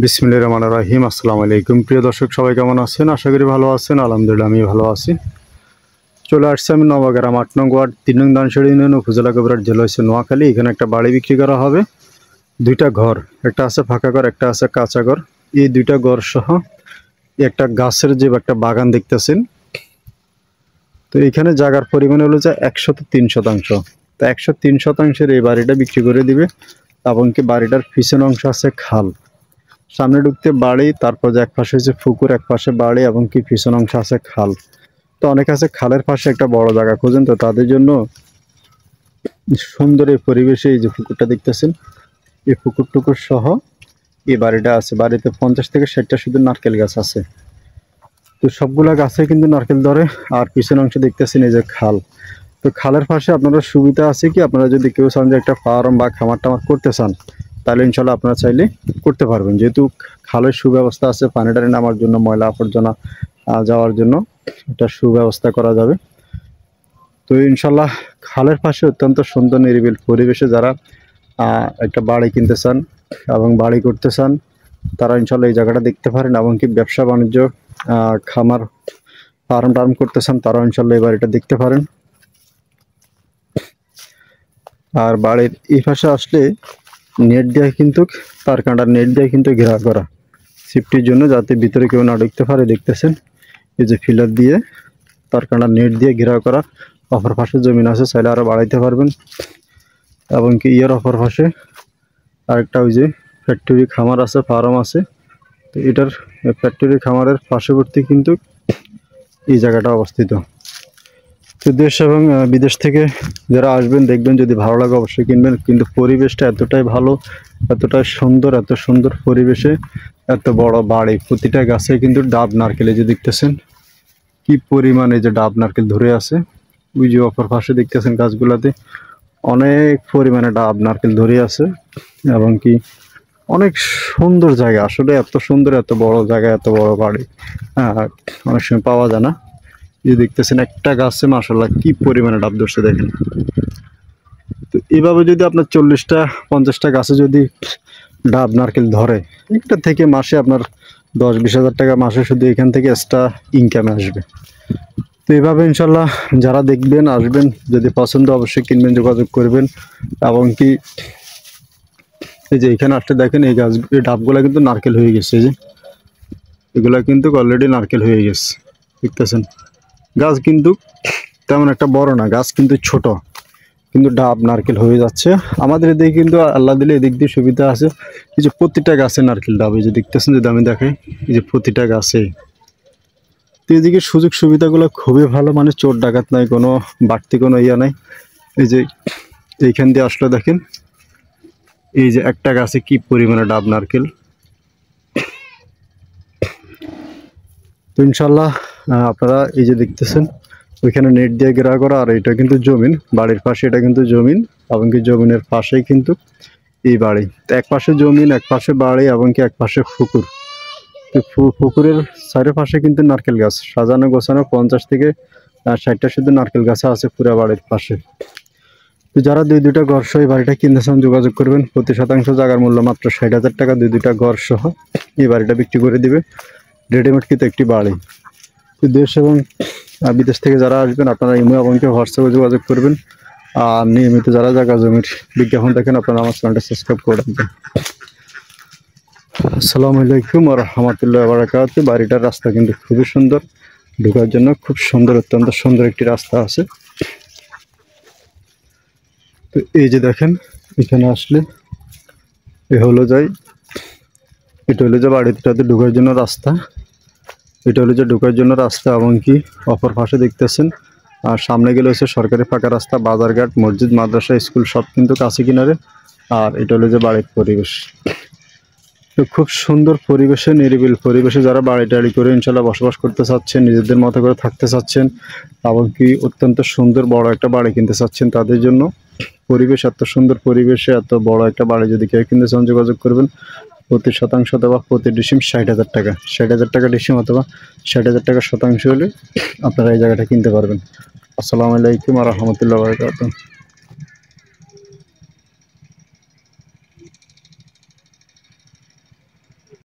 বিসমিল্লাহির রহমানির রহিম। আসসালামু আলাইকুম। প্রিয় দর্শক, সবাই কেমন আছেন? আশা করি ভালো আছেন। আলহামদুলিল্লাহ আমি ভালো আছি। চলে আসছে আমি নওগাঁগ্রাম ৮ নং ওয়ার্ড ৩ নং দানসারি ইউনিয়ন উপজেলা গোবরাট জেলা হচ্ছে নোয়াখালী। এখানে একটা বাড়ি বিক্রি করা হবে, দুইটা ঘর, একটা আছে ফাঁকা ঘর, একটা আছে কাঁচা ঘর। এই দুইটা ঘর সহ একটা গাছের যে একটা বাগান দেখতেছেন। তো এখানে জায়গার পরিমাণ হলো যে ১০৩ শতাংশ। তো ১০৩ শতাংশের এই বাড়িটা বিক্রি করে দিবে। এবং কি বাড়িটার পিছন অংশ আছে খাল, সামনে ঢুকতে বাড়ি, তারপর যে এক পাশে হচ্ছে পুকুর, এক পাশে বাড়ি এবং কি পিছন অংশ আছে খাল। তো অনেক আছে খালের পাশে একটা বড় জায়গা খোঁজেন, তো তাদের জন্য সুন্দর এই পরিবেশে এই যে পুকুরটা দেখতেছেন, এই পুকুর টুকুর সহ এই বাড়িটা আছে। বাড়িতে 50 থেকে 60টা শুধু নারকেল গাছ আছে। তো সবগুলা গাছে কিন্তু নারকেল ধরে। আর পিছন অংশ দেখতেছেন এই যে খাল। তো খালের পাশে আপনারা সুবিধা আছে কি, আপনারা যদি কেউ চান যে একটা ফার্ম বা খামার টামার করতে চান, তাহলে ইনশাল্লাহ আপনারা চাইলে করতে পারবেন। যেহেতু খালের সুব্যবস্থা আছে, পানি টানি নামার জন্য, ময়লা আবর্জনা যাওয়ার জন্য একটা সুব্যবস্থা করা যাবে। তো ইনশাল্লাহ খালের পাশে অত্যন্ত সুন্দর নিরিবিল পরিবেশে যারা একটা বাড়ি কিনতে চান এবং বাড়ি করতে চান, তারা ইনশাল্লাহ এই জায়গাটা দেখতে পারেন। এবং কি ব্যবসা বাণিজ্য, খামার, ফার্ম টার্ম করতে চান, তারাও ইনশাল্লাহ এই বাড়িটা দেখতে পারেন। আর বাড়ির এই পাশে আসলে নেট দিয়ে কিন্তু, তার কাঁটার নেট দিয়ে কিন্তু ঘেরা করা, সেফটির জন্য, যাতে ভিতরে কেউ না ঢুকতে পারে। দেখতেছেন এই যে ফিলার দিয়ে, তার কাঁটার নেট দিয়ে ঘেরা করা। অপর পাশে জমিন আছে, চাইলে আরও বাড়াইতে পারবেন। এবং কি ইয়ার অপর পাশে আরেকটা ওই যে ফ্যাক্টরি খামার আছে, ফার্ম আছে। তো এটার ফ্যাক্টরি খামারের পার্শ্ববর্তী কিন্তু এই জায়গাটা অবস্থিত। তো দেশ এবং বিদেশ থেকে যারা আসবেন, দেখবেন, যদি ভালো লাগে অবশ্যই কিনবেন। কিন্তু পরিবেশটা এতটাই ভালো, এতটাই সুন্দর, এত সুন্দর পরিবেশে এত বড় বাড়ি। প্রতিটা গাছে কিন্তু ডাব নারকেল, এই যে দেখতেছেন কি পরিমাণে যে ডাব নারকেল ধরে আছে। ওই যে অপর পাশে দেখতেছেন গাছগুলাতে অনেক পরিমাণে ডাব নারকেল ধরে আছে। এবং কি অনেক সুন্দর জায়গা, আসলে এত সুন্দর, এত বড় জায়গা, এত বড় বাড়ি অনেক সময় পাওয়া যায় না। যে দেখতেছেন একটা গাছে মাশাআল্লাহ কি পরিমাণে ডাব ধরছে দেখেন। তো এইভাবে যদি আপনার 40টা 50টা গাছে যদি ডাব নারকেল ধরে, একটা থেকে মাসে আপনার 10-20 হাজার টাকা মাসে শুধু এখান থেকে এক্সট্রা ইনকামে আসবে। তো এইভাবে ইনশাল্লাহ যারা দেখবেন, আসবেন, যদি পছন্দ অবশ্যই কিনবেন, যোগাযোগ করবেন। এবং কি এই যে এখানে আসতে দেখেন এই গাছ, এই ডাবগুলা কিন্তু নারকেল হয়ে গেছে। এই যে এগুলা কিন্তু অলরেডি নারকেল হয়ে গেছে, দেখতেছেন। গাছ কিন্তু তেমন একটা বড় না, গাছ কিন্তু ছোট, কিন্তু ডাব নারকেল হয়ে যাচ্ছে। আমাদের এদিকে কিন্তু আল্লাহ দিলে এদিক দিয়ে সুবিধা আছে। এই যে প্রতিটা গাছে নারকেল ডাব, এই যে দেখতেছেন, যদি আমি দেখাই, এই যে প্রতিটা গাছে। তো এদিকে সুযোগ সুবিধাগুলো খুবই ভালো, মানে চোর ডাকাত নাই, কোনো বাড়তি কোনো ইয়া নাই। এই যে এইখান দিয়ে আসলে দেখেন এই যে একটা গাছে কি পরিমাণে ডাব নারকেল। তো ইনশাল্লাহ আপনারা এই যে দেখতেছেন ওইখানে নেট দিয়ে ঘেরা করা। আর এটা কিন্তু জমিন, বাড়ির পাশে এটা কিন্তু জমিন। এবং কি জমিনের পাশেই কিন্তু এই বাড়ি। তো এক পাশে জমিন, এক পাশে বাড়ি, এবং কি এক পাশে পুকুর। তো পুকুরের চারিপাশে কিন্তু নারকেল গাছ সাজানো গোছানো, 50 থেকে 60টা শুধু নারকেল গাছ আছে পুরো বাড়ির পাশে। তো যারা দুইটা ঘর সহ এই বাড়িটা কিনতে চান, যোগাযোগ করবেন। প্রতি শতাংশ জায়গার মূল্য মাত্র 60,000 টাকা। দুইটা ঘর সহ এই বাড়িটা বিক্রি করে দিবে। রেডিমেড কিন্তু একটি বাড়ি। তো দেশ এবং বিদেশ থেকে যারা আসবেন, আপনারা ইমো এবং হোয়াটসঅ্যাপে যোগাযোগ করবেন। আর নিয়মিত যারা জায়গা জমির বিজ্ঞাপন দেখেন, আপনারা আমার চ্যানেলটা সাবস্ক্রাইব করে রাখবেন। আসসালামু আলাইকুম ওয়া রাহমাতুল্লাহি ওয়া বারাকাতুহু। বাড়িটার রাস্তা কিন্তু খুবই সুন্দর, ঢোকার জন্য খুব সুন্দর, অত্যন্ত সুন্দর একটি রাস্তা আছে। তো এই যে দেখেন, এখানে আসলে এ হলো যাই, এটা হলো যে বাড়িটাতে ঢোকার জন্য রাস্তা, এটা হলো যে ঢোকার জন্য রাস্তা। এবং কি অপর পাশে দেখতেছেন, আর সামনে গেলে হচ্ছে সরকারি ফাঁকা রাস্তা, বাজারঘাট, মসজিদ, মাদ্রাসা, স্কুল সব কিন্তু কাছে কিনারে। আর এটা হলো যে বাড়ির পরিবেশ। তো খুব সুন্দর পরিবেশে, নিরিবিল পরিবেশে যারা বাড়ি টাড়ি করে ইনশাল্লাহ বসবাস করতে চাচ্ছেন, নিজেদের মতো করে থাকতে চাচ্ছেন, এবং কি অত্যন্ত সুন্দর বড় একটা বাড়ি কিনতে চাচ্ছেন, তাদের জন্য পরিবেশ এত সুন্দর পরিবেশে এত বড় একটা বাড়ি যদি কেউ কিনতে চান, যোগাযোগ করবেন। প্রতি শতাংশ অথবা প্রতি ডিসিম 60,000 টাকা, 60,000 টাকা ডিসিম অথবা 60,000 টাকা শতাংশ হলে আপনারা এই জায়গাটা কিনতে পারবেন। আসসালামু আলাইকুম ওয়া রাহমাতুল্লাহি ওয়া বারাকাতুহু।